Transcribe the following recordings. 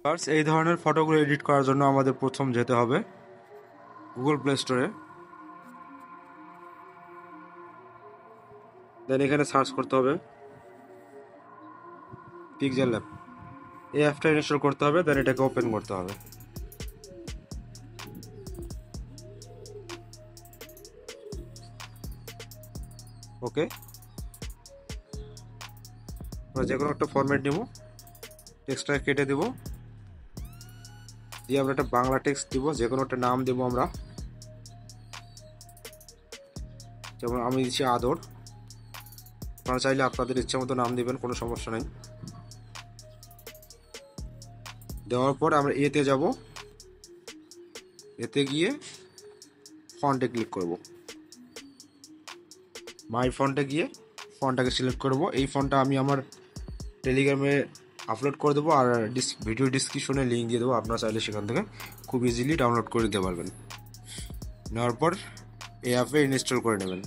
First এই ধরনের ফটোগুলো এডিট করার জন্য আমাদের প্রথম যেতে হবে গুগল প্লে স্টোরে। দেন এখানে সার্চ করতে হবে পিক্সেল ল্যাব। এই অ্যাপটা ইনস্টল করতে হবে, দেন এটাকে ওপেন করতে হবে। ওকে, আমরা যে কোনো একটা ফরম্যাট নেব, টেক্সটটা কেটে দেব, দিয়ে আমরা একটা বাংলা টেক্সট দিব, যে কোনো একটা নাম দেবো আমরা। যেমন আমি দিচ্ছি আদর, আপনারা চাইলে আপনাদের ইচ্ছা মতো নাম দিবেন, কোনো সমস্যা নেই। দেওয়ার পর আমরা এতে যাব, এতে গিয়ে ফন্টে ক্লিক করব। মাই ফন্টে গিয়ে ফন্টটাকে সিলেক্ট করব। এই ফন্টটা আমি আমার টেলিগ্রামে আপলোড করে দেবো, আর ভিডিও ডিসক্রিপশনে লিঙ্ক দিয়ে দেবো, আপনারা চাইলে সেখান থেকে খুব ইজিলি ডাউনলোড করে দিতে পারবেন। নেওয়ার পর এই অ্যাপে ইনস্টল করে নেবেন।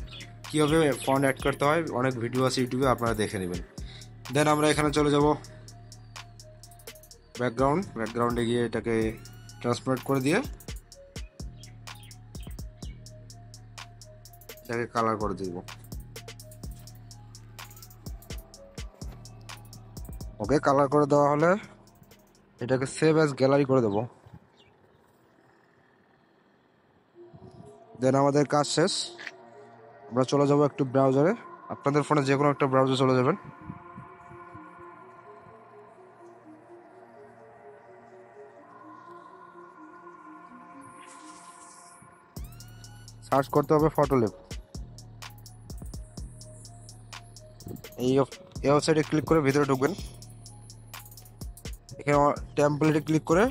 কীভাবে ফন্ট অ্যাড করতে হয় অনেক ভিডিও আছে ইউটিউবে, আপনারা দেখে নেবেন। দেন আমরা এখানে চলে যাব ব্যাকগ্রাউন্ডে গিয়ে এটাকে ট্রান্সফার করে দিয়ে এটাকে কালার করে দিব। ওকে, কালার করে দেওয়া হলে এটাকে সেভ অ্যাজ গ্যালারি করে দেব। দেন আমাদের কাজ শেষ। আমরা চলে যাব একটু ব্রাউজারে। আপনাদের ফোনে যে কোনো একটা ব্রাউজারে চলে যাবেন। সার্চ করতে হবে ফটোল্যাব। এই ওয়েবসাইটে ক্লিক করে ভিতরে ঢুকবেন। এখানে টেমপ্লেটে ক্লিক করে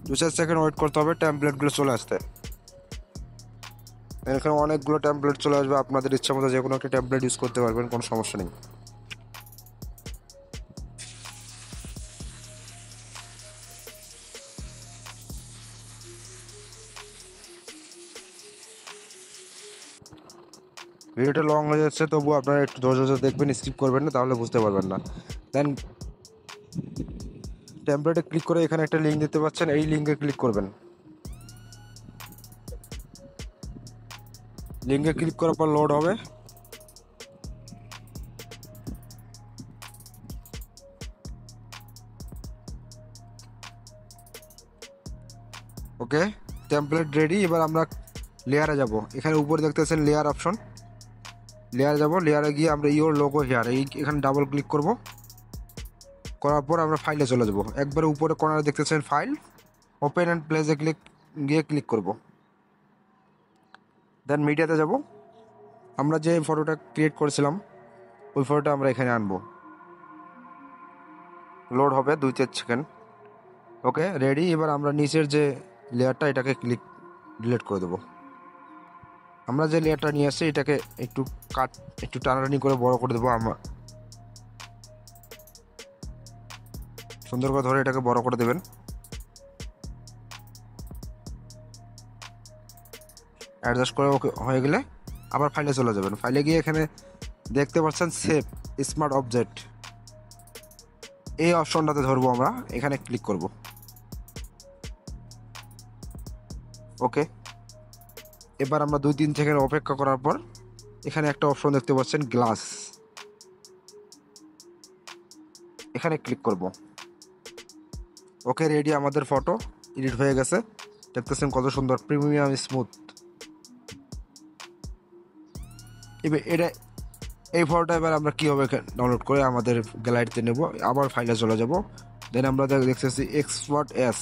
2-4 সেকেন্ড ওয়েট করতে হবে টেমপ্লেটগুলো চলে আসতে। এখানে অনেকগুলো টেমপ্লেট চলে আসবে, আপনাদের ইচ্ছা মতো যে কোনো একটা টেমপ্লেট ইউজ করতে পারবেন, কোনো সমস্যা নেই। ভিডিওটা লং হয়ে যাচ্ছে, তবু আপনারা একটু ধৈর্য দেখবেন, স্কিপ করবেন না, তাহলে বুঝতে পারবেন না। দেন টেমপ্লেটে ক্লিক করে এখানে একটা লিঙ্ক দিতে পাচ্ছেন, এই লিঙ্কে ক্লিক করবেন। লিঙ্কে ক্লিক করার পর লোড হবে। ওকে, টেমপ্লেট রেডি। এবার আমরা লেয়ারে যাব। এখানে উপরে দেখতেছেন লেয়ার অপশন, লেয়ারে যাব। লেয়ারে গিয়ে আমরা ইওর লোগো হেয়ার এখানে ডাবল ক্লিক করব। করার পর আমরা ফাইলে চলে যাব। একবারে উপরে কর্নারে দেখতেছেন ফাইল, ওপেন অ্যান্ড প্লেসে ক্লিক করব। দেন মিডিয়াতে যাব। আমরা যে ফটোটা ক্রিয়েট করেছিলাম ওই ফটোটা আমরা এখানে আনবো। লোড হবে 2-4 সেকেন্ড। ওকে, রেডি। এবার আমরা নিচের যে লেয়ারটা এটাকে ডিলিট করে দেবো। আমরা যে লেয়ারটা নিয়ে আসছি এটাকে একটু টানাটানি করে বড় করে দেবো। আমরা সুন্দর করে ধরে এটাকে বড় করে দেবেন। অ্যাডজাস্ট করে ওকে হয়ে গেলে আবার ফাইলে চলে যাবেন। ফাইলে গিয়ে এখানে দেখতে পাচ্ছেন সেভ স্মার্ট অবজেক্ট, এই অপশনটাতে ধরবো আমরা, এখানে ক্লিক করব। ওকে, এবার আমরা 2-3 সেকেন্ড অপেক্ষা করার পর এখানে একটা অপশন দেখতে পাচ্ছেন গ্লাস, এখানে ক্লিক করব। ওকে, রেডি। আমাদের ফটো এডিট হয়ে গেছে, দেখতেছেন কত সুন্দর প্রিমিয়াম স্মুথ। এবার এই ফটোটা এবার আমরা কীভাবে ডাউনলোড করে আমাদের গ্যালারিতে নেব, আবার ফাইলে চলে যাব। দেন আমরা দেখতেছি এক্সপোর্ট এস,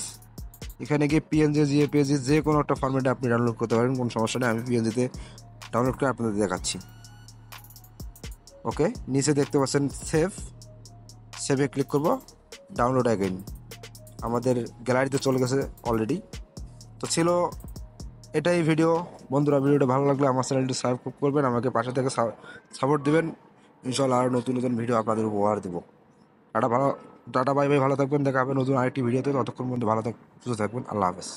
এখানে গিয়ে পিএনজি জেপিজি যে কোনো একটা ফরম্যাটে আপনি ডাউনলোড করতে পারেন, কোনো সমস্যা নেই। আমি পিএনজিতে ডাউনলোড করে আপনাদের দেখাচ্ছি। ওকে, নিচে দেখতে পাচ্ছেন সেভে ক্লিক করব, ডাউনলোড অ্যাগেইন। আমাদের গ্যালারিতে চলে গেছে অলরেডি। তো ছিল এটাই ভিডিও। বন্ধুরা, ভিডিওটা ভালো লাগলে আমার চ্যানেলটি সাবস্ক্রাইব করবেন, আমাকে পাশে থেকে সাপোর্ট দেবেন। ইনশাআল্লাহ আরও নতুন নতুন ভিডিও আপনাদের উপহার দেবো। টাটা বাই বাই, ভালো থাকবেন। দেখা হবে নতুন আরেকটি ভিডিওতে। ততক্ষণ মধ্যে ভালো সুস্থ থাকবেন। আল্লাহ হাফেজ।